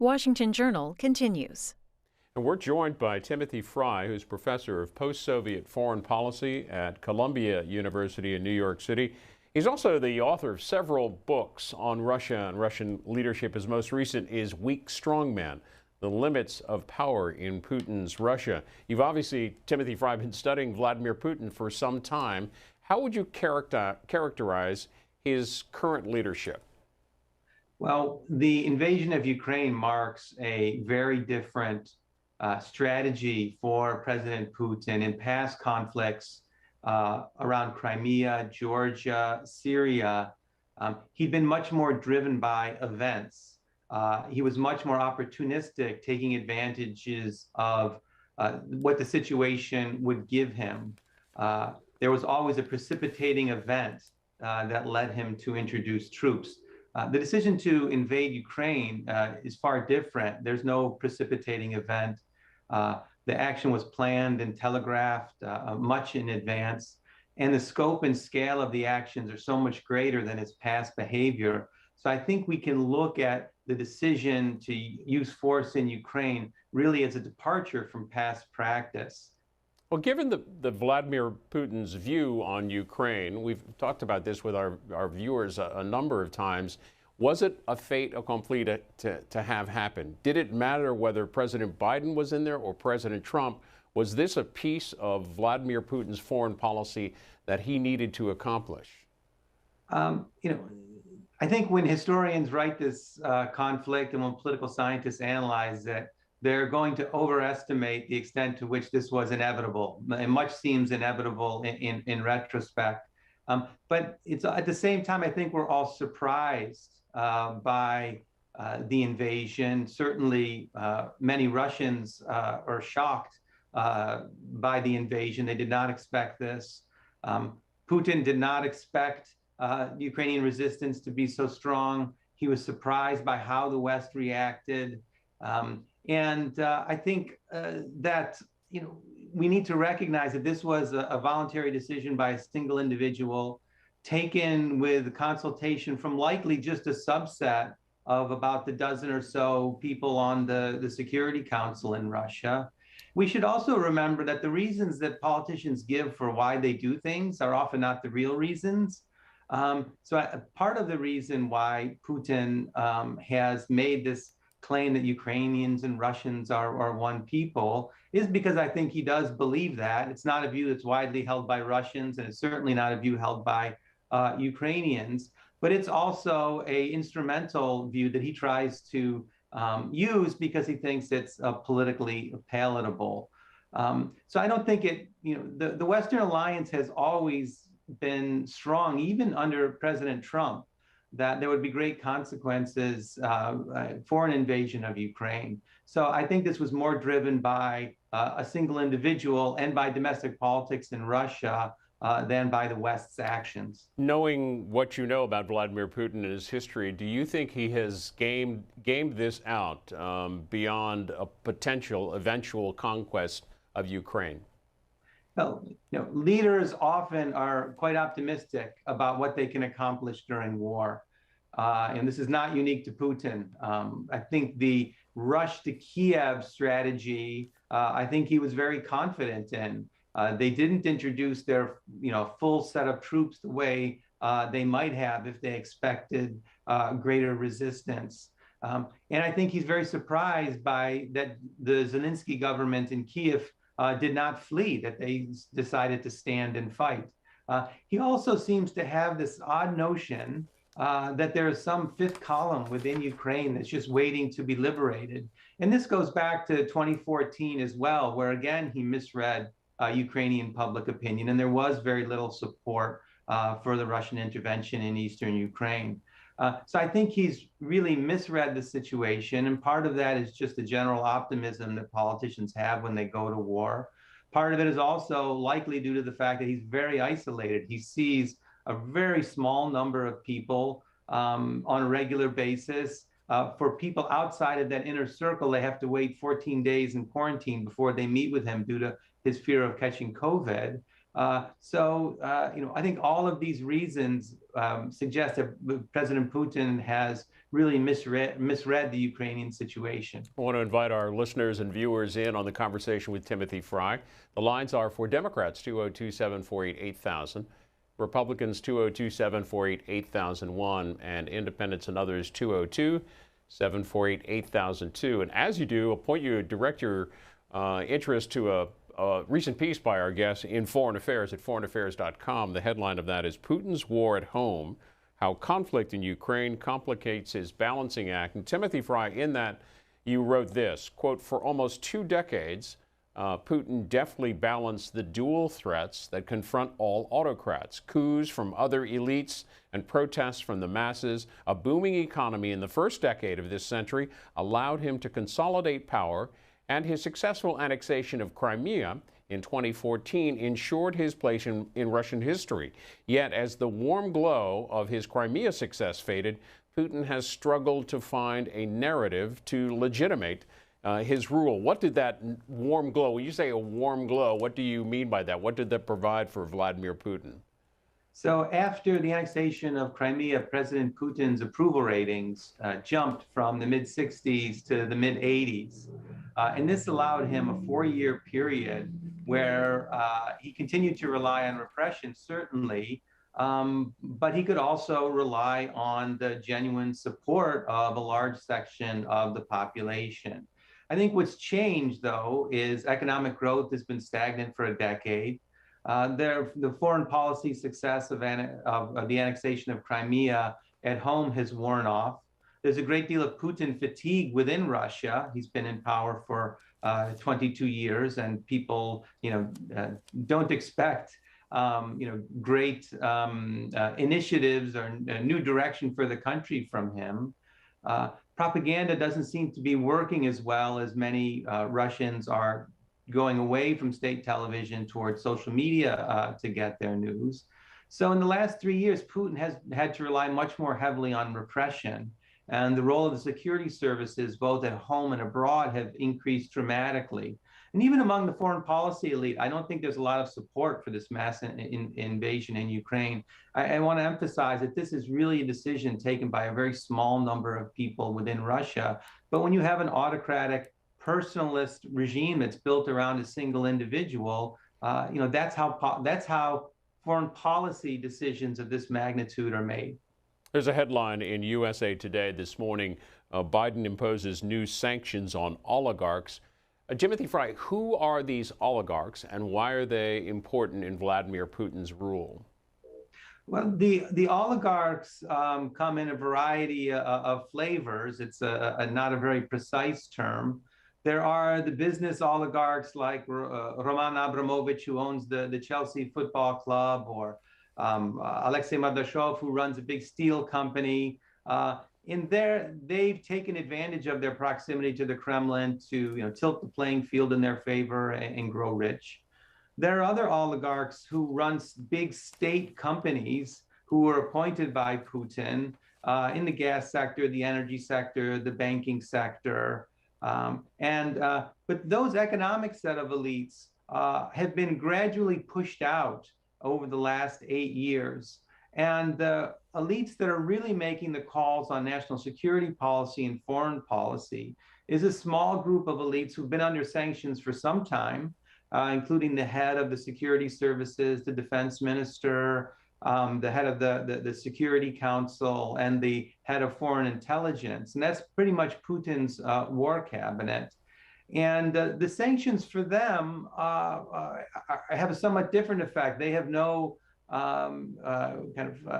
Washington Journal continues. And we're joined by Timothy Frye, who's professor of post-Soviet foreign policy at Columbia University in New York City. He's also the author of several books on Russia and Russian leadership. His most recent is Weak Strongman: The Limits of Power in Putin's Russia. You've obviously, Timothy Frye, been studying Vladimir Putin for some time. How would you characterize his current leadership? Well, the invasion of Ukraine marks a very different strategy for President Putin. In past conflicts around Crimea, Georgia, Syria, he'd been much more driven by events. He was much more opportunistic, taking advantages of what the situation would give him. There was always a precipitating event that led him to introduce troops. The decision to invade Ukraine is far different. There's no precipitating event. The action was planned and telegraphed much in advance, and the scope and scale of the actions are so much greater than its past behavior. So I think we can look at the decision to use force in Ukraine really as a departure from past practice. Well, given the Vladimir Putin's view on Ukraine, we've talked about this with our viewers a number of times. Was it a fait accompli to have happen? Did it matter whether President Biden was in there or President Trump? Was this a piece of Vladimir Putin's foreign policy that he needed to accomplish? I think when historians write this conflict and when political scientists analyze it, they're going to overestimate the extent to which this was inevitable. And much seems inevitable in retrospect. But it's at the same time, I think we're all surprised by the invasion. Certainly, many Russians are shocked by the invasion. They did not expect this. Putin did not expect Ukrainian resistance to be so strong. He was surprised by how the West reacted. And I think that we need to recognize that this was a voluntary decision by a single individual, taken with consultation from likely just a subset of about the dozen or so people on the Security Council in Russia. We should also remember that the reasons that politicians give for why they do things are often not the real reasons. Part of the reason why Putin has made this claim that Ukrainians and Russians are one people is because I think he does believe that. It's not a view that's widely held by Russians, and it's certainly not a view held by Ukrainians, but it's also an instrumental view that he tries to use because he thinks it's politically palatable. So I don't think the Western alliance has always been strong, even under President Trump, that there would be great consequences for an invasion of Ukraine. So I think this was more driven by a single individual and by domestic politics in Russia than by the West's actions. Knowing what you know about Vladimir Putin and his history, do you think he has gamed this out beyond a potential eventual conquest of Ukraine? Well, leaders often are quite optimistic about what they can accomplish during war. And this is not unique to Putin. I think the rush to Kiev strategy, I think he was very confident in. They didn't introduce their full set of troops the way they might have if they expected greater resistance. And I think he's very surprised by that the Zelensky government in Kiev did not flee, that they decided to stand and fight. He also seems to have this odd notion that there is some fifth column within Ukraine that's just waiting to be liberated. And this goes back to 2014 as well, where again, he misread Ukrainian public opinion, and there was very little support for the Russian intervention in eastern Ukraine. So I think he's really misread the situation, and part of that is just the general optimism that politicians have when they go to war. Part of it is also likely due to the fact that he's very isolated. He sees a very small number of people on a regular basis. For people outside of that inner circle, they have to wait 14 days in quarantine before they meet with him due to his fear of catching COVID. I think all of these reasons suggest that President Putin has really misread the Ukrainian situation. I want to invite our listeners and viewers in on the conversation with Timothy Frye. The lines are for Democrats, 202-748-8000, Republicans, 202-748-8001, and Independents and others, 202-748-8002. And as you do, I'll direct your interest to a recent piece by our guest in Foreign Affairs at foreignaffairs.com. The headline of that is Putin's War at Home, How Conflict in Ukraine Complicates His Balancing Act. And Timothy Frye, in that, you wrote this, quote, for almost 2 decades, Putin deftly balanced the dual threats that confront all autocrats, coups from other elites and protests from the masses. A booming economy in the first decade of this century allowed him to consolidate power, and his successful annexation of Crimea in 2014 ensured his place in Russian history. Yet, as the warm glow of his Crimea success faded, Putin has struggled to find a narrative to legitimate his rule. What did that warm glow, when you say a warm glow, what do you mean by that? What did that provide for Vladimir Putin? So after the annexation of Crimea, President Putin's approval ratings jumped from the mid-60s to the mid-80s. And this allowed him a 4-year period where he continued to rely on repression, certainly, but he could also rely on the genuine support of a large section of the population. I think what's changed, though, is economic growth has been stagnant for a decade. The foreign policy success of the annexation of Crimea at home has worn off. There's a great deal of Putin fatigue within Russia. He's been in power for 22 years, and people, don't expect, great initiatives or a new direction for the country from him. Propaganda doesn't seem to be working as well as many Russians are going away from state television towards social media to get their news. So in the last 3 years, Putin has had to rely much more heavily on repression. And the role of the security services, both at home and abroad, have increased dramatically. And even among the foreign policy elite, I don't think there's a lot of support for this mass invasion in Ukraine. I want to emphasize that this is really a decision taken by a very small number of people within Russia. But when you have an autocratic, personalist regime that's built around a single individual, that's how foreign policy decisions of this magnitude are made. There's a headline in USA Today this morning, Biden imposes new sanctions on oligarchs. Timothy Frye, who are these oligarchs and why are they important in Vladimir Putin's rule? Well, the oligarchs come in a variety of flavors. It's not a very precise term. There are the business oligarchs like Roman Abramovich, who owns the Chelsea Football Club, or Alexei Mordashov, who runs a big steel company. They've taken advantage of their proximity to the Kremlin to tilt the playing field in their favor and grow rich. There are other oligarchs who run big state companies who were appointed by Putin in the gas sector, the energy sector, the banking sector. But those economic set of elites have been gradually pushed out over the last 8 years. And the elites that are really making the calls on national security policy and foreign policy is a small group of elites who've been under sanctions for some time, including the head of the security services, the defense minister, the head of the Security Council, and the head of foreign intelligence. And that's pretty much Putin's war cabinet. And the sanctions for them have a somewhat different effect. They have no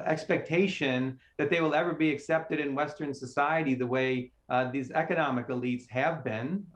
expectation that they will ever be accepted in Western society the way these economic elites have been.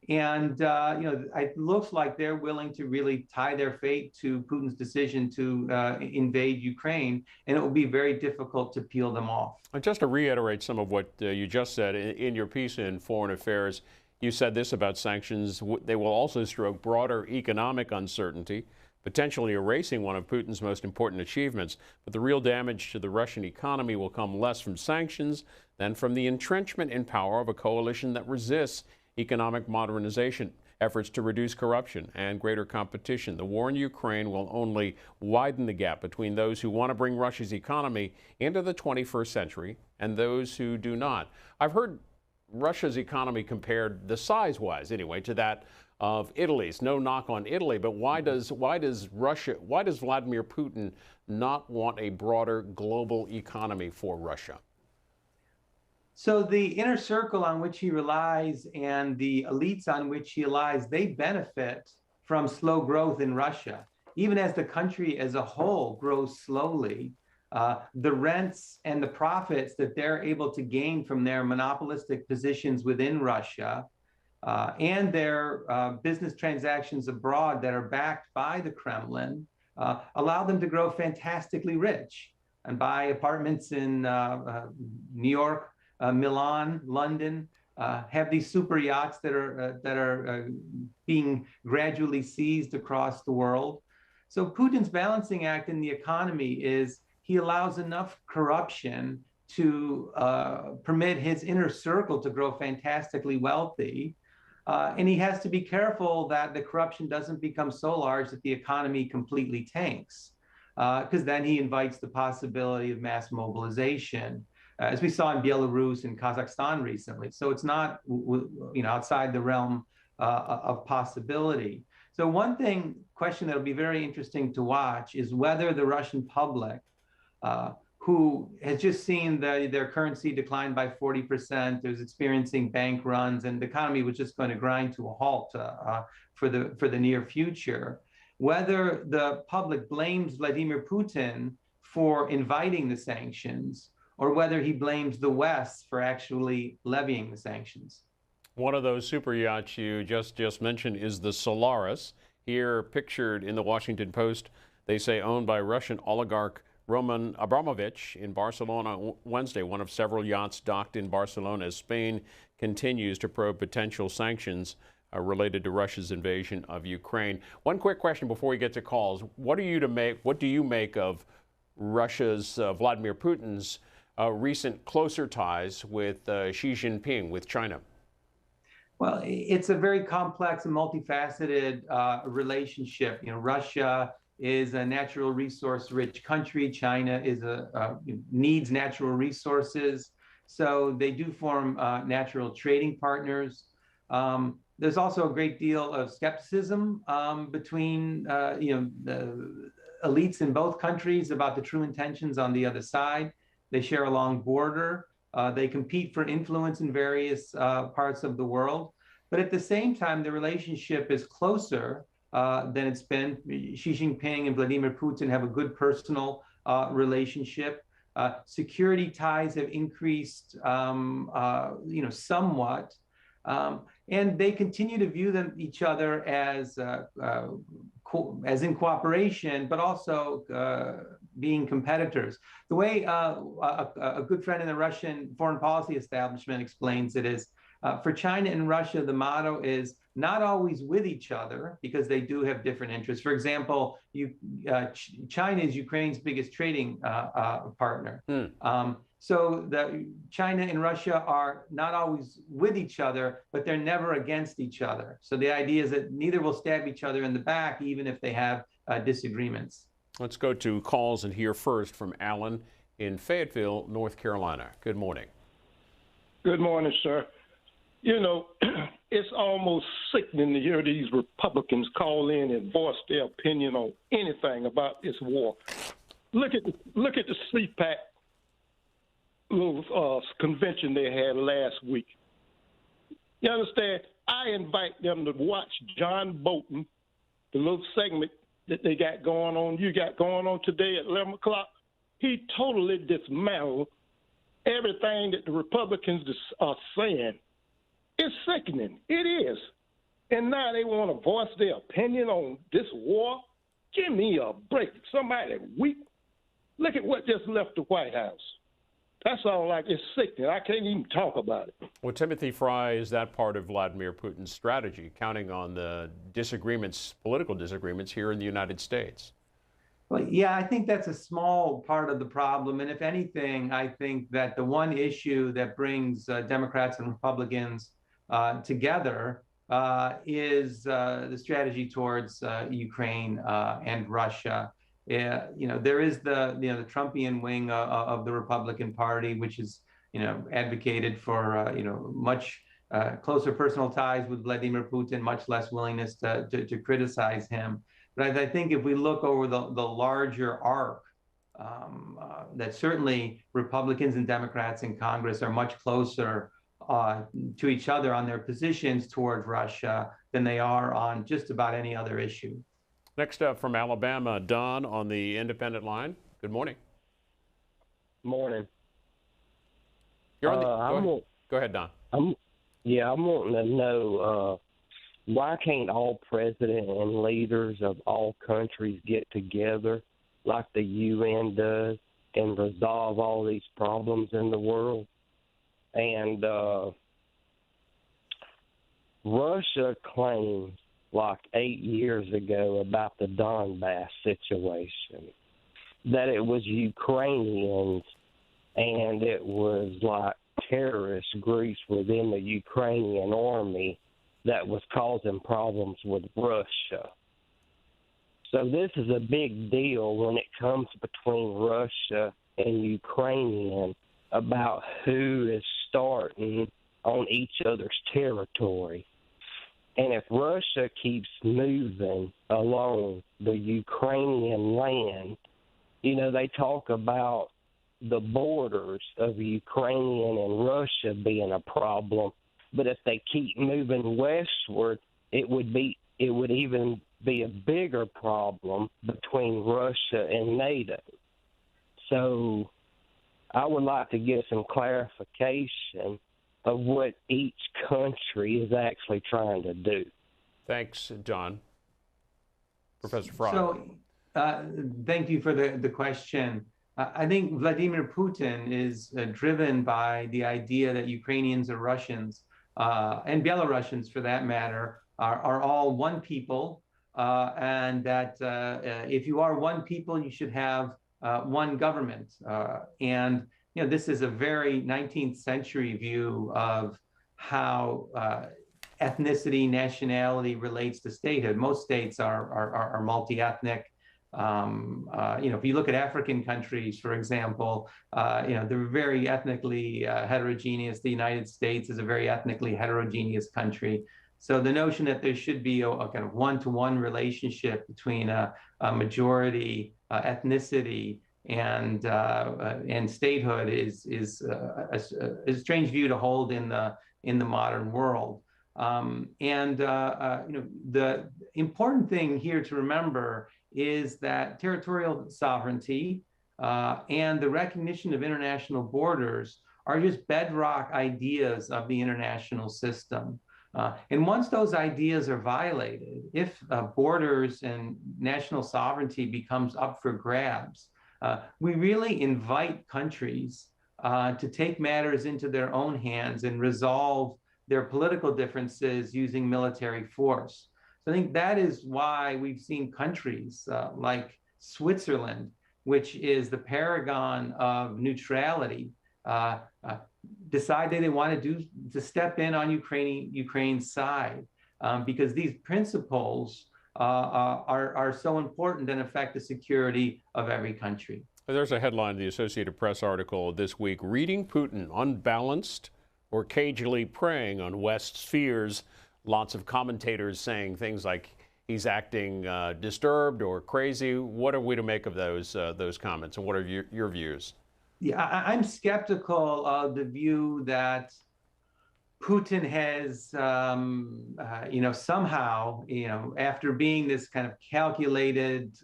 It looks like they're willing to really tie their fate to Putin's decision to invade Ukraine, and it will be very difficult to peel them off. Just to reiterate some of what you just said, in your piece in Foreign Affairs, you said this about sanctions: they will also stroke broader economic uncertainty, potentially erasing one of Putin's most important achievements. But the real damage to the Russian economy will come less from sanctions than from the entrenchment in power of a coalition that resists economic modernization. efforts to reduce corruption and greater competition. The war in Ukraine will only widen the gap between those who want to bring Russia's economy into the 21st century and those who do not. I've heard Russia's economy compared, the size-wise anyway, to that of Italy's. No knock on Italy, but why does Vladimir Putin not want a broader global economy for Russia? So the inner circle on which he relies and the elites on which he relies, they benefit from slow growth in Russia. Even as the country as a whole grows slowly, the rents and the profits that they're able to gain from their monopolistic positions within Russia and their business transactions abroad that are backed by the Kremlin allow them to grow fantastically rich and buy apartments in New York, Milan, London, have these super yachts that are being gradually seized across the world. So Putin's balancing act in the economy is he allows enough corruption to permit his inner circle to grow fantastically wealthy. And he has to be careful that the corruption doesn't become so large that the economy completely tanks, because then he invites the possibility of mass mobilization, as we saw in Belarus and Kazakhstan recently. So it's not outside the realm of possibility. So one question that'll be very interesting to watch is whether the Russian public, who has just seen their currency decline by 40%, is experiencing bank runs, and the economy was just going to grind to a halt for the near future, whether the public blames Vladimir Putin for inviting the sanctions, or whether he blames the West for actually levying the sanctions. One of those super yachts you just mentioned is the Solaris, here pictured in the Washington Post. They say owned by Russian oligarch Roman Abramovich in Barcelona Wednesday, one of several yachts docked in Barcelona as Spain continues to probe potential sanctions related to Russia's invasion of Ukraine. One quick question before we get to calls. What do you make of Russia's Vladimir Putin's recent closer ties with Xi Jinping, with China? Well, it's a very complex and multifaceted relationship. Russia is a natural resource-rich country. China needs natural resources, so they do form natural trading partners. There's also a great deal of skepticism between the elites in both countries about the true intentions on the other side. They share a long border. They compete for influence in various parts of the world. But at the same time, the relationship is closer than it's been. Xi Jinping and Vladimir Putin have a good personal relationship. Security ties have increased, somewhat. And they continue to view each other as in cooperation, but also being competitors. The way a good friend in the Russian foreign policy establishment explains it is, for China and Russia, the motto is not always with each other, because they do have different interests. For example, China is Ukraine's biggest trading partner. So China and Russia are not always with each other, but they're never against each other. So the idea is that neither will stab each other in the back, even if they have disagreements. Let's go to calls and hear first from Alan in Fayetteville, North Carolina. Good morning. Good morning, sir. It's almost sickening to hear these Republicans call in and voice their opinion on anything about this war. Look at the CPAC little convention they had last week. You understand? I invite them to watch John Bolton, the little segment that they got going on, you got going on today at 11 o'clock. He totally dismantled everything that the Republicans are saying. It's sickening. It is. And now they want to voice their opinion on this war? Give me a break. Somebody weak. Look at what just left the White House. That's all it's sickening. I can't even talk about it. Well, Timothy Frye, is that part of Vladimir Putin's strategy, counting on the political disagreements here in the United States? Well, yeah, I think that's a small part of the problem. And if anything, I think that the one issue that brings Democrats and Republicans together is the strategy towards Ukraine and Russia. There is the Trumpian wing of the Republican Party, which is advocated for much closer personal ties with Vladimir Putin, much less willingness to criticize him. But I think if we look over the larger arc, that certainly Republicans and Democrats in Congress are much closer to each other on their positions toward Russia than they are on just about any other issue. Next up from Alabama, Don on the independent line. Good morning. Morning. You're on the, go ahead, Don. I'm wanting to know why can't all presidents and leaders of all countries get together like the UN does and resolve all these problems in the world? And Russia claims like 8 years ago about the Donbass situation that it was Ukrainians and it was like terrorist groups within the Ukrainian army that was causing problems with Russia. So this is a big deal when it comes between Russia and Ukrainian about who is starting on each other's territory. And if Russia keeps moving along the Ukrainian land, they talk about the borders of Ukrainian and Russia being a problem. But if they keep moving westward, it would even be a bigger problem between Russia and NATO. So I would like to get some clarification of what each country is actually trying to do. Thanks, John. Professor Frye. So thank you for the question. I think Vladimir Putin is driven by the idea that Ukrainians or Russians, and Belarusians for that matter, are all one people, and that if you are one people, you should have one government. And this is a very 19th century view of how ethnicity, nationality relates to statehood. Most states are multi-ethnic. If you look at African countries, for example, they're very ethnically heterogeneous. The United States is a very ethnically heterogeneous country. So the notion that there should be a kind of one-to-one relationship between a majority ethnicity and statehood is a strange view to hold in the modern world. The important thing here to remember is that territorial sovereignty and the recognition of international borders are just bedrock ideas of the international system. And once those ideas are violated, if borders and national sovereignty becomes up for grabs, we really invite countries to take matters into their own hands and resolve their political differences using military force. So I think that is why we've seen countries like Switzerland, which is the paragon of neutrality, decide that they want to step in on Ukraine's side because these principles are so important and affect the security of every country. There's a headline in the Associated Press article this week: reading Putin unbalanced or cagily preying on West's fears. Lots of commentators saying things like he's acting disturbed or crazy. What are we to make of those comments, and what are your views? Yeah, I'm skeptical of the view that Putin has, somehow, after being this kind of calculated,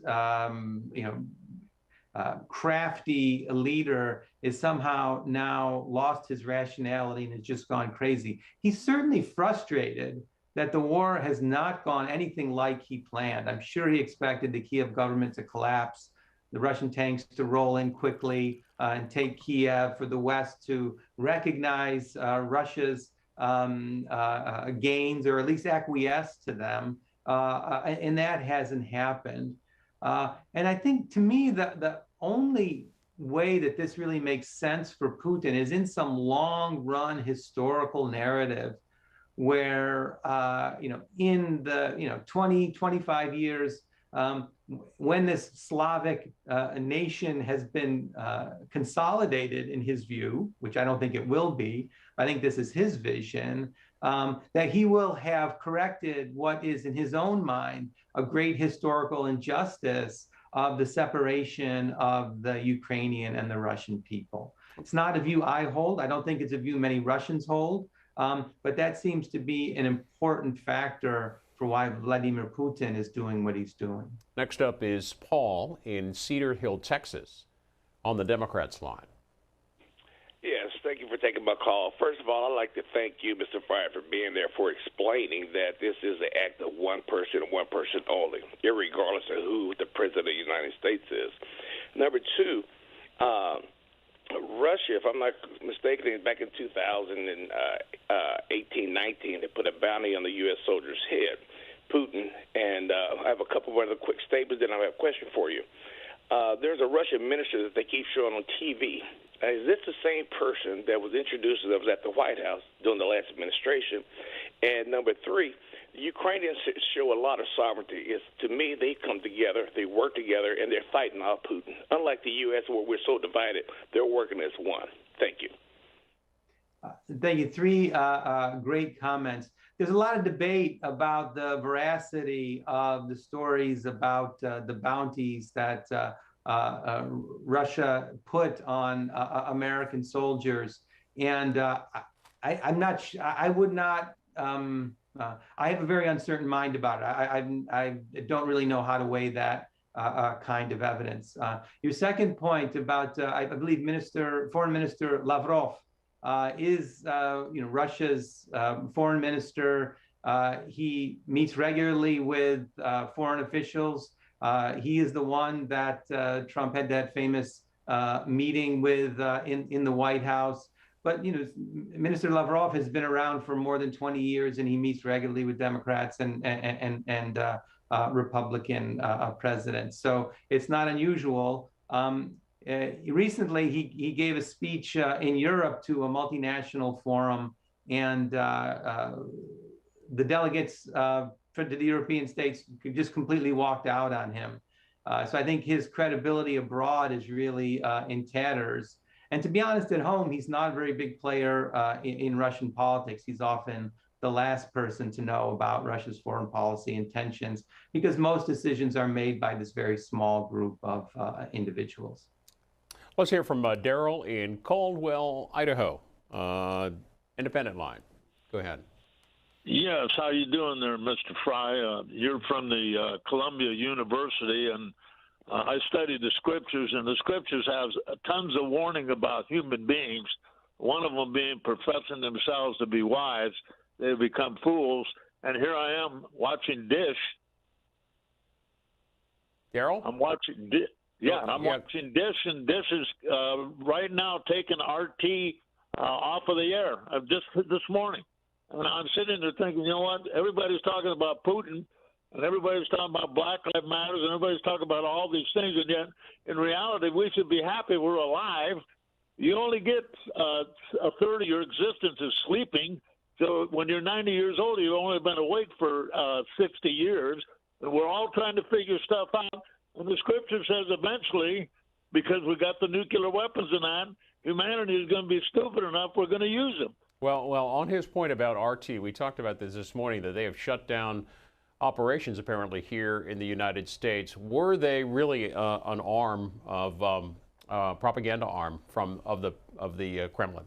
crafty leader, is somehow now lost his rationality and has just gone crazy. He's certainly frustrated that the war has not gone anything like he planned. I'm sure he expected the Kiev government to collapse, the Russian tanks to roll in quickly and take Kiev, for the West to recognize Russia's gains, or at least acquiesce to them, and that hasn't happened. And I think, to me, the only way that this really makes sense for Putin is in some long-run historical narrative where, in the, 20, 25 years, when this Slavic nation has been consolidated, in his view, which I don't think it will be, I think this is his vision, that he will have corrected what is, in his own mind, a great historical injustice of the separation of the Ukrainian and the Russian people. It's not a view I hold. I don't think it's a view many Russians hold, but that seems to be an important factor for why Vladimir Putin is doing what he's doing. Next up is Paul in Cedar Hill, Texas, on the Democrats line. Yes, thank you for taking my call. First of all, I'd like to thank you, Mr. Frye, for being there, for explaining that this is the act of one person and one person only, irregardless of who the President of the United States is. Number two, Russia, if I'm not mistaken, back in 2018-19, they put a bounty on the U.S. soldiers' head, Putin. And I have a couple of other quick statements, then I have a question for you. There's a Russian minister that they keep showing on TV. Is this the same person that was introduced that was at the White House during the last administration? And number three, the Ukrainians show a lot of sovereignty. To me, they come together, they work together, and they're fighting off Putin. Unlike the U.S., where we're so divided, they're working as one. Thank you. Thank you. Three great comments. There's a lot of debate about the veracity of the stories about the bounties that Russia put on American soldiers, and I'm not. I would not. I have a very uncertain mind about it. I don't really know how to weigh that kind of evidence. Your second point about, I believe, Foreign Minister Lavrov is, Russia's foreign minister. He meets regularly with foreign officials. He is the one that Trump had that famous meeting with in the White House. But Minister Lavrov has been around for more than 20 years, and he meets regularly with Democrats and Republican presidents. So it's not unusual. Recently, he gave a speech in Europe to a multinational forum, and the delegates for the European states just completely walked out on him. So I think his credibility abroad is really in tatters. And to be honest, at home, he's not a very big player in Russian politics. He's often the last person to know about Russia's foreign policy intentions, because most decisions are made by this very small group of individuals. Let's hear from Daryl in Caldwell, Idaho. Independent line. Go ahead. Yes, how you doing there, Mr. Frye? You're from the Columbia University, and I studied the scriptures, and the scriptures have tons of warning about human beings, one of them being professing themselves to be wise, they become fools. And here I am watching Dish. Daryl? I'm watching watching Dish, and Dish is right now taking RT off of the air just this morning. And I'm sitting there thinking, you know what? Everybody's talking about Putin, and everybody's talking about Black Lives Matter, and everybody's talking about all these things. And yet, in reality, we should be happy we're alive. You only get a third of your existence is sleeping. So when you're 90 years old, you've only been awake for 60 years. And we're all trying to figure stuff out. And the scripture says eventually, because we got the nuclear weapons and that, humanity is going to be stupid enough, we're going to use them. Well, on his point about RT, we talked about this morning, that they have shut down operations apparently here in the United States. Were they really an arm of propaganda arm of the Kremlin?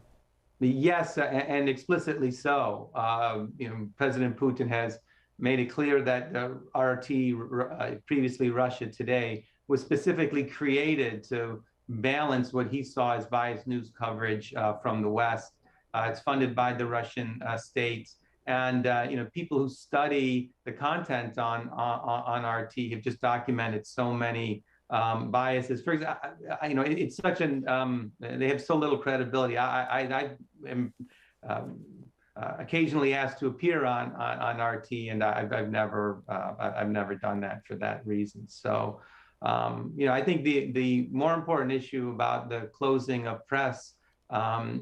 Yes, and explicitly so. President Putin has made it clear that RT, previously Russia Today, was specifically created to balance what he saw as biased news coverage from the West. It's funded by the Russian state, and people who study the content on RT have just documented so many biases. For example, it's such an they have so little credibility. I am occasionally asked to appear on RT, and I've never done that for that reason. So I think the more important issue about the closing of press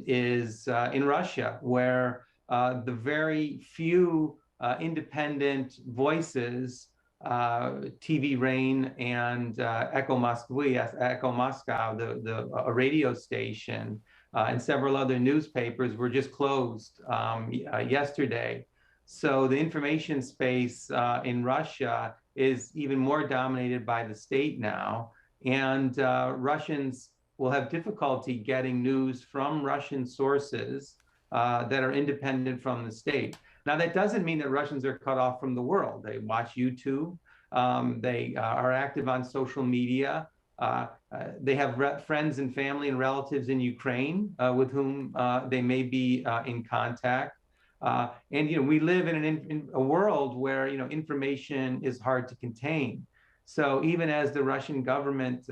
is in Russia, where the very few independent voices, TV Rain and Echo Moscow, a radio station, and several other newspapers were just closed yesterday. So the information space in Russia is even more dominated by the state now, and Russians will have difficulty getting news from Russian sources that are independent from the state. Now, that doesn't mean that Russians are cut off from the world. They watch YouTube. They are active on social media. They have friends and family and relatives in Ukraine with whom they may be in contact. And we live in a world where information is hard to contain. So even as the Russian government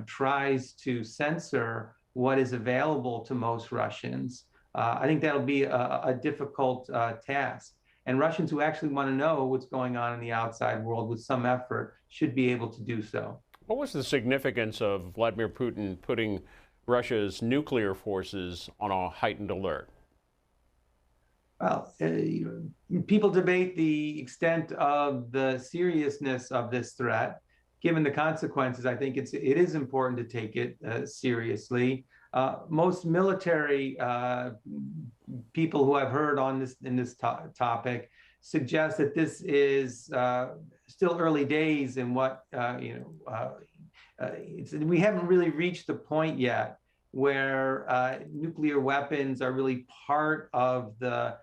tries to censor what is available to most Russians, I think that'll be a difficult task. And Russians who actually want to know what's going on in the outside world with some effort should be able to do so. What was the significance of Vladimir Putin putting Russia's nuclear forces on a heightened alert? Well, people debate the extent of the seriousness of this threat. Given the consequences, I think it is important to take it seriously. Most military people who I've heard on this topic suggest that this is still early days in what we haven't really reached the point yet where nuclear weapons are really part of the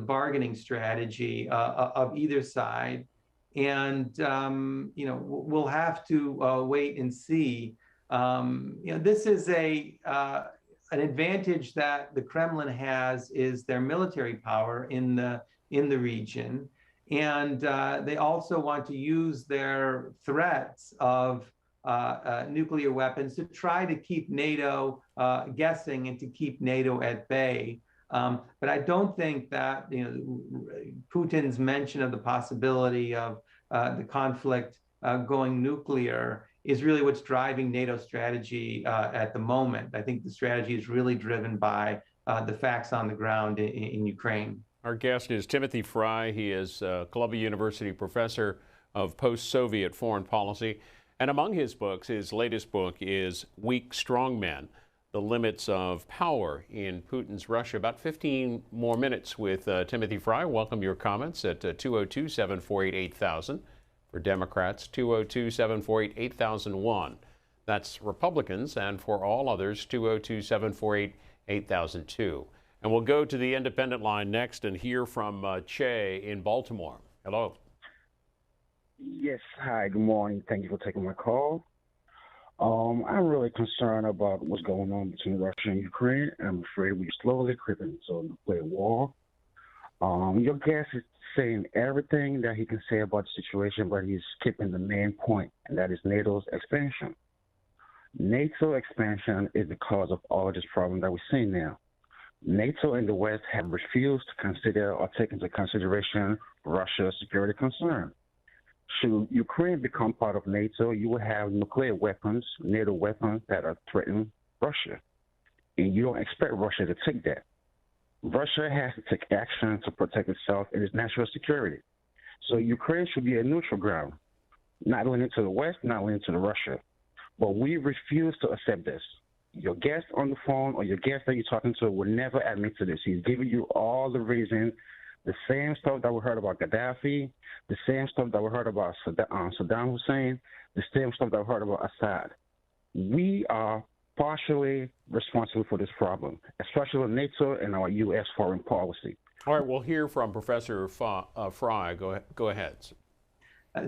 bargaining strategy of either side, and we'll have to wait and see. This is an advantage that the Kremlin has, is their military power in the region, and they also want to use their threats of nuclear weapons to try to keep NATO guessing and to keep NATO at bay. But I don't think that Putin's mention of the possibility of the conflict going nuclear is really what's driving NATO's strategy at the moment. I think the strategy is really driven by the facts on the ground in Ukraine. Our guest is Timothy Frye. He is a Columbia University professor of post-Soviet foreign policy. And among his books, his latest book is Weak Strong Men: The Limits of Power in Putin's Russia. About 15 more minutes with Timothy Frye. Welcome your comments at 202-748-8000. For Democrats, 202-748-8001. That's Republicans, and for all others, 202-748-8002. And we'll go to the independent line next and hear from Che in Baltimore. Hello. Yes, hi, good morning. Thank you for taking my call. I'm really concerned about what's going on between Russia and Ukraine. I'm afraid we're slowly creeping into a nuclear war. Your guest is saying everything that he can say about the situation, but he's skipping the main point, and that is NATO's expansion. NATO expansion is the cause of all this problem that we're seeing now. NATO and the West have refused to consider or take into consideration Russia's security concern. Should Ukraine become part of NATO, you will have nuclear weapons, NATO weapons that are threatening Russia. And you don't expect Russia to take that. Russia has to take action to protect itself and its national security. So Ukraine should be a neutral ground, not leaning to the West, not leaning to the Russia. But we refuse to accept this. Your guest on the phone or your guest that you're talking to will never admit to this. He's giving you all the reasons, the same stuff that we heard about Gaddafi, the same stuff that we heard about Saddam Hussein, the same stuff that we heard about Assad. We are partially responsible for this problem, especially with NATO and our U.S. foreign policy. All right, we'll hear from Professor Frye. Go ahead.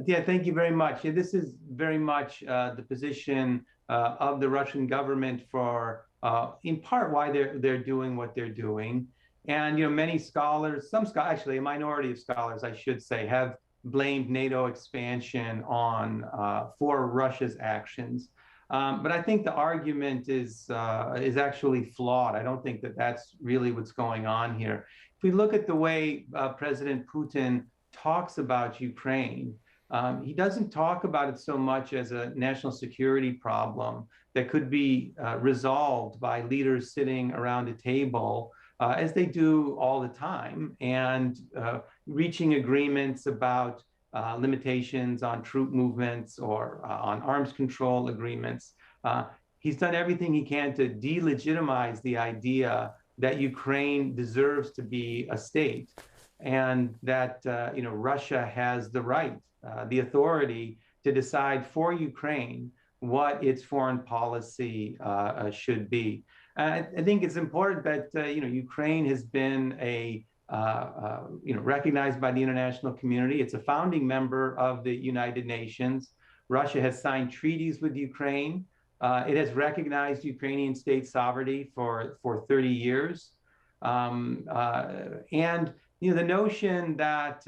Yeah, thank you very much. Yeah, this is very much the position of the Russian government for, in part, why they're doing what they're doing. And many scholars, actually a minority of scholars, I should say, have blamed NATO expansion on for Russia's actions. But I think the argument is actually flawed. I don't think that that's really what's going on here. If we look at the way President Putin talks about Ukraine, he doesn't talk about it so much as a national security problem that could be resolved by leaders sitting around a table as they do all the time, and reaching agreements about limitations on troop movements or on arms control agreements. He's done everything he can to delegitimize the idea that Ukraine deserves to be a state, and that Russia has the right, the authority to decide for Ukraine what its foreign policy should be. I think it's important that Ukraine has been recognized by the international community. It's a founding member of the United Nations. Russia has signed treaties with Ukraine. It has recognized Ukrainian state sovereignty for 30 years. And the notion that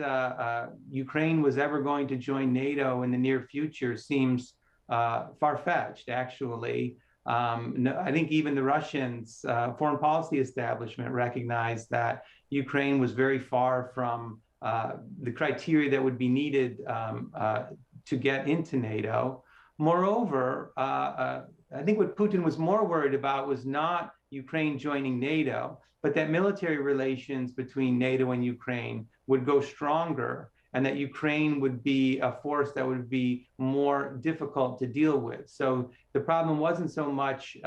Ukraine was ever going to join NATO in the near future seems far-fetched, actually. No, I think even the Russians' foreign policy establishment recognized that Ukraine was very far from the criteria that would be needed to get into NATO. Moreover, I think what Putin was more worried about was not Ukraine joining NATO, but that military relations between NATO and Ukraine would go stronger, and that Ukraine would be a force that would be more difficult to deal with. So the problem wasn't so much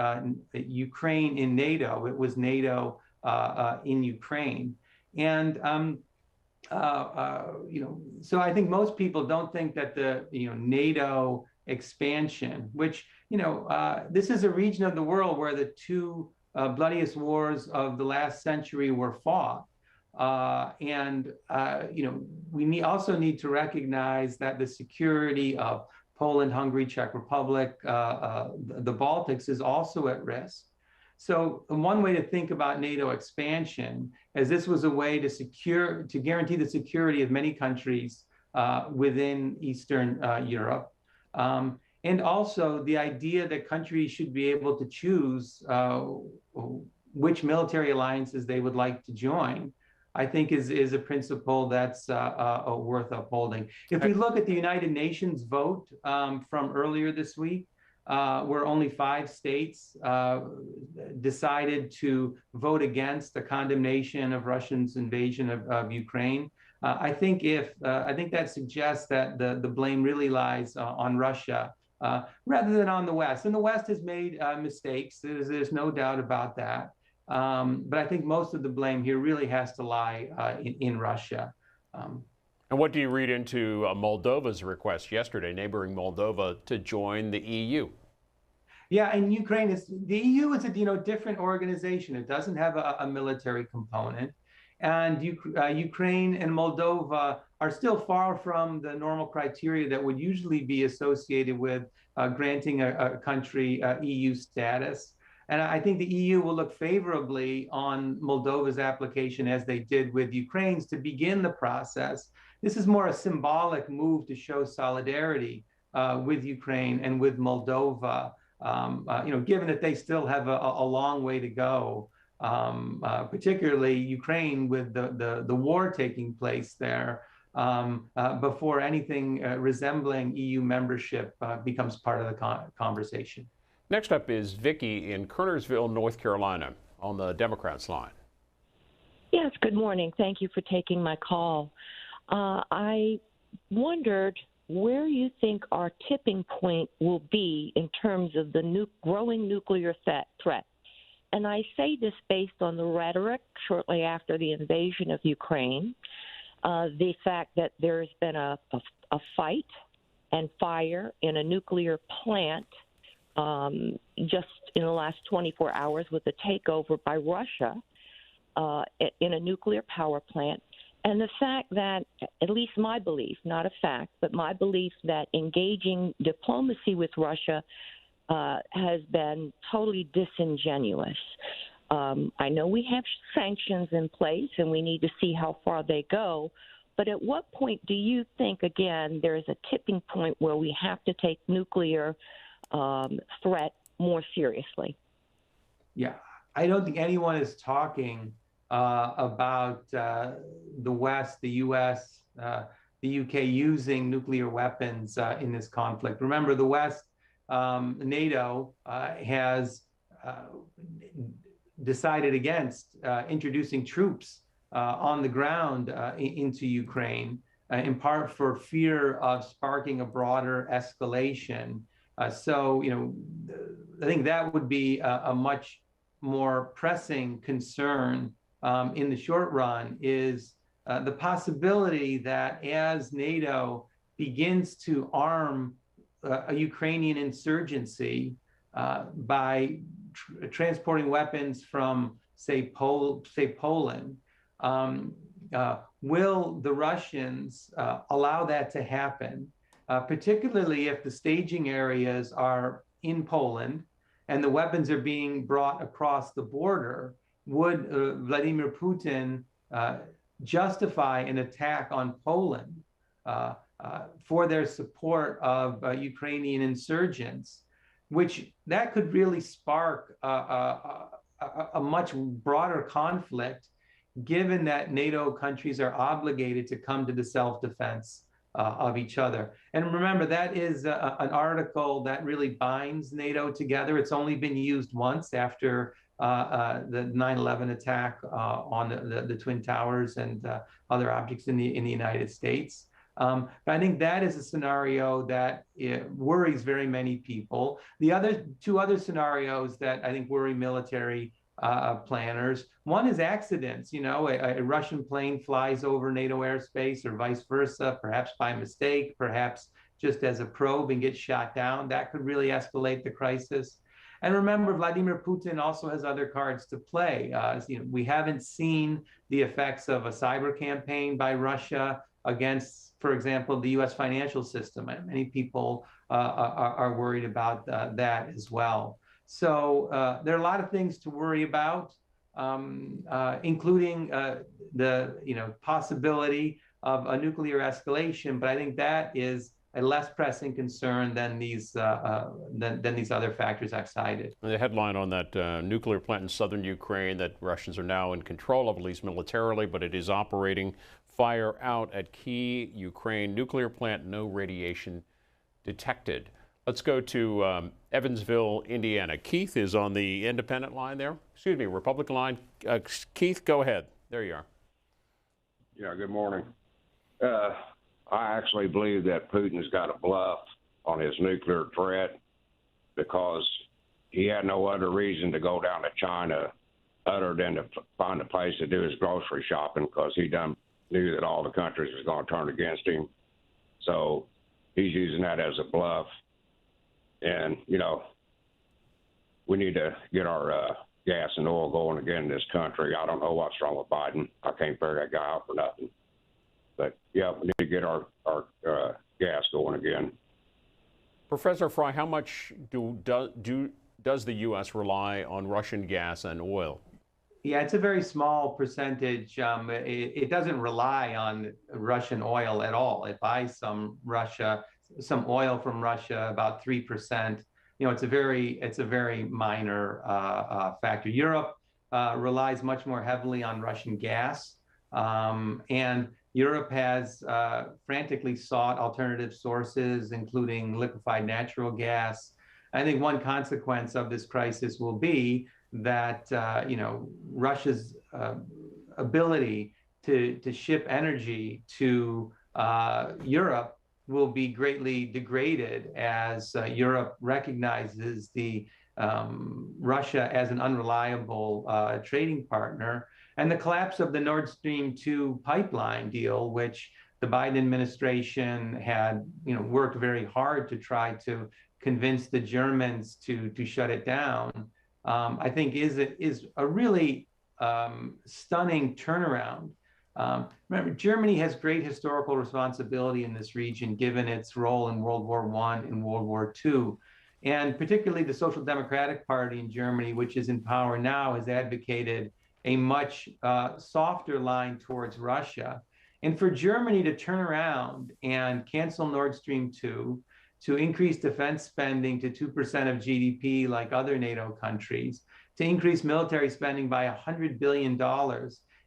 Ukraine in NATO, it was NATO in Ukraine. And so I think most people don't think that the NATO expansion, which this is a region of the world where the two bloodiest wars of the last century were fought. We also need to recognize that the security of Poland, Hungary, Czech Republic, the Baltics is also at risk. So one way to think about NATO expansion is this was a way to guarantee the security of many countries within Eastern Europe. And also the idea that countries should be able to choose which military alliances they would like to join, I think is a principle that's worth upholding. If we look at the United Nations vote from earlier this week, where only 5 states decided to vote against the condemnation of Russia's invasion of Ukraine, I think that suggests that the blame really lies on Russia rather than on the West. And the West has made mistakes. There's no doubt about that. But I think most of the blame here really has to lie in Russia. And what do you read into Moldova's request yesterday, neighboring Moldova, to join the EU? Yeah, and the EU is a different organization. It doesn't have a military component. And Ukraine and Moldova are still far from the normal criteria that would usually be associated with granting a country EU status. And I think the EU will look favorably on Moldova's application, as they did with Ukraine's, to begin the process. This is more a symbolic move to show solidarity with Ukraine and with Moldova, given that they still have a long way to go, particularly Ukraine with the war taking place there, before anything resembling EU membership becomes part of the conversation. Next up is Vicki in Kernersville, North Carolina, on the Democrats line. Yes, good morning. Thank you for taking my call. I wondered where you think our tipping point will be in terms of the growing nuclear threat. And I say this based on the rhetoric shortly after the invasion of Ukraine, the fact that there's been a fight and fire in a nuclear plant just in the last 24 hours with a takeover by Russia in a nuclear power plant. And the fact that, at least my belief, not a fact, but my belief that engaging diplomacy with Russia has been totally disingenuous. I know we have sanctions in place and we need to see how far they go, but at what point do you think, again, there is a tipping point where we have to take nuclear threat more seriously? Yeah, I don't think anyone is talking about the West, the U.S., the U.K. using nuclear weapons in this conflict. Remember, the West, NATO, has decided against introducing troops on the ground into Ukraine, in part for fear of sparking a broader escalation. So, I think that would be a much more pressing concern in the short run, is the possibility that as NATO begins to arm a Ukrainian insurgency by transporting weapons from, say, Poland, will the Russians allow that to happen, particularly if the staging areas are in Poland and the weapons are being brought across the border? Would Vladimir Putin justify an attack on Poland for their support of Ukrainian insurgents, which that could really spark a much broader conflict, given that NATO countries are obligated to come to the self-defense of each other. And remember, that is an article that really binds NATO together. It's only been used once after the 9/11 attack on the Twin Towers and other objects in the United States. But I think that is a scenario that worries very many people. The two other scenarios that I think worry military planners, one is accidents. A Russian plane flies over NATO airspace or vice versa, perhaps by mistake, perhaps just as a probe, and gets shot down. That could really escalate the crisis. And remember, Vladimir Putin also has other cards to play. We haven't seen the effects of a cyber campaign by Russia against, for example, the U.S. financial system. And many people are worried about that as well. So there are a lot of things to worry about, including the possibility of a nuclear escalation. But I think that is a less pressing concern than these other factors I've cited. The headline on that nuclear plant in southern Ukraine that Russians are now in control of, at least militarily, but it is operating. Fire out at key Ukraine nuclear plant, no radiation detected. Let's go to Evansville, Indiana. Keith is on the independent line there. Excuse me, Republican line. Keith, go ahead. There you are. Yeah, good morning. I actually believe that Putin's got a bluff on his nuclear threat, because he had no other reason to go down to China other than to find a place to do his grocery shopping, because he knew that all the countries was going to turn against him. So he's using that as a bluff. And, we need to get our gas and oil going again in this country. I don't know what's wrong with Biden. I can't figure that guy out for nothing. But, yeah, we need to get our gas going again. Professor Frye, how much does the U.S. rely on Russian gas and oil? Yeah, it's a very small percentage. It doesn't rely on Russian oil at all. It buys some oil from Russia, about 3%. It's a very minor factor. Europe relies much more heavily on Russian gas, and Europe has frantically sought alternative sources, including liquefied natural gas. I think one consequence of this crisis will be that Russia's ability to ship energy to Europe will be greatly degraded as Europe recognizes Russia as an unreliable trading partner. And the collapse of the Nord Stream 2 pipeline deal, which the Biden administration had worked very hard to try to convince the Germans to shut it down, I think is a really stunning turnaround. Remember, Germany has great historical responsibility in this region, given its role in World War I and World War II. And particularly the Social Democratic Party in Germany, which is in power now, has advocated a much softer line towards Russia. And for Germany to turn around and cancel Nord Stream 2, to increase defense spending to 2% of GDP like other NATO countries, to increase military spending by $100 billion,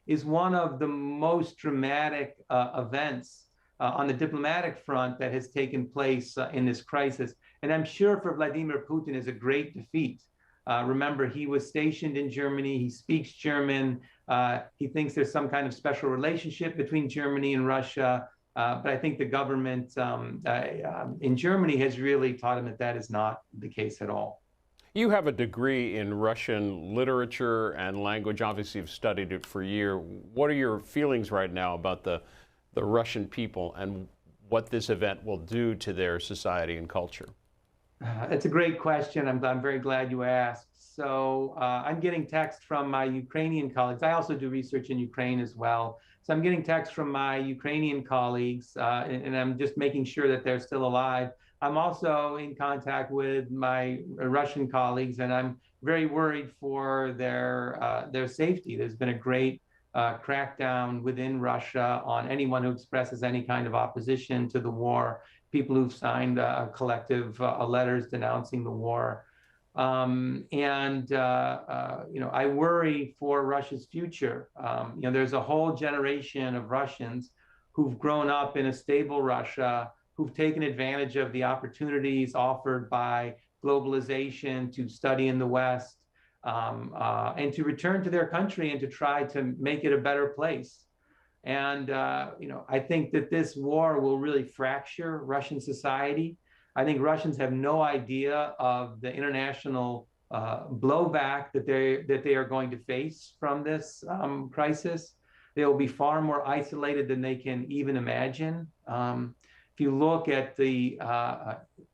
is one of the most dramatic events on the diplomatic front that has taken place in this crisis. And I'm sure for Vladimir Putin is a great defeat. Remember, he was stationed in Germany. He speaks German. He thinks there's some kind of special relationship between Germany and Russia. But I think the government in Germany has really taught him that that is not the case at all. You have a degree in Russian literature and language. Obviously, you've studied it for a year. What are your feelings right now about the Russian people and what this event will do to their society and culture? It's a great question. I'm very glad you asked. So I'm getting text from my Ukrainian colleagues. I also do research in Ukraine as well. So I'm getting text from my Ukrainian colleagues, and I'm just making sure that they're still alive. I'm also in contact with my Russian colleagues, and I'm very worried for their safety. There's been a great crackdown within Russia on anyone who expresses any kind of opposition to the war, people who've signed collective letters denouncing the war. I worry for Russia's future. There's a whole generation of Russians who've grown up in a stable Russia, who've taken advantage of the opportunities offered by globalization to study in the West, and to return to their country and to try to make it a better place. And I think that this war will really fracture Russian society. I think Russians have no idea of the international blowback that they are going to face from this crisis. They will be far more isolated than they can even imagine. If you look at the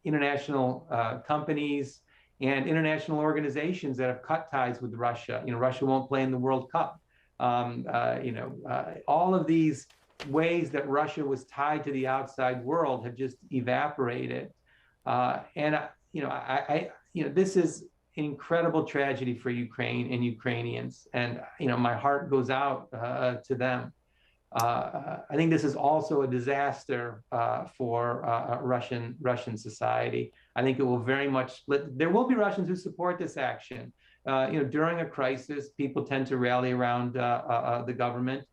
international companies and international organizations that have cut ties with Russia, Russia won't play in the World Cup. All of these ways that Russia was tied to the outside world have just evaporated. This is an incredible tragedy for Ukraine and Ukrainians, and my heart goes out to them. I think this is also a disaster for Russian society. I think it will very much split. There will be Russians who support this action. During a crisis, people tend to rally around the government.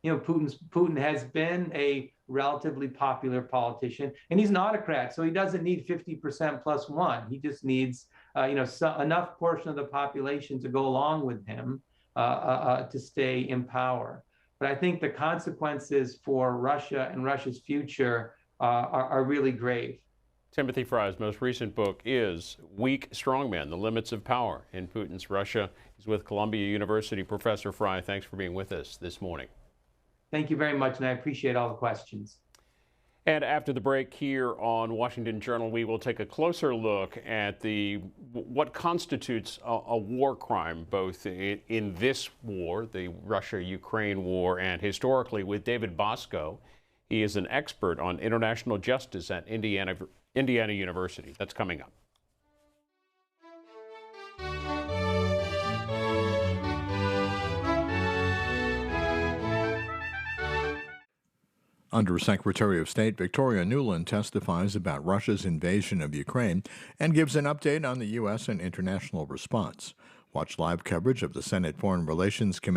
Putin has been a relatively popular politician, and he's an autocrat, so he doesn't need 50% plus one. He just needs enough portion of the population to go along with him to stay in power. But I think the consequences for Russia and Russia's future are really grave. Timothy Frye's most recent book is Weak Strongmen, The Limits of Power in Putin's Russia. He's with Columbia University. Professor Frye, thanks for being with us this morning. Thank you very much, and I appreciate all the questions. And after the break here on Washington Journal, we will take a closer look at what constitutes a war crime, both in this war, the Russia-Ukraine war, and historically with David Bosco. He is an expert on international justice at Indiana University. That's coming up. Undersecretary of State Victoria Nuland testifies about Russia's invasion of Ukraine and gives an update on the U.S. and international response. Watch live coverage of the Senate Foreign Relations Committee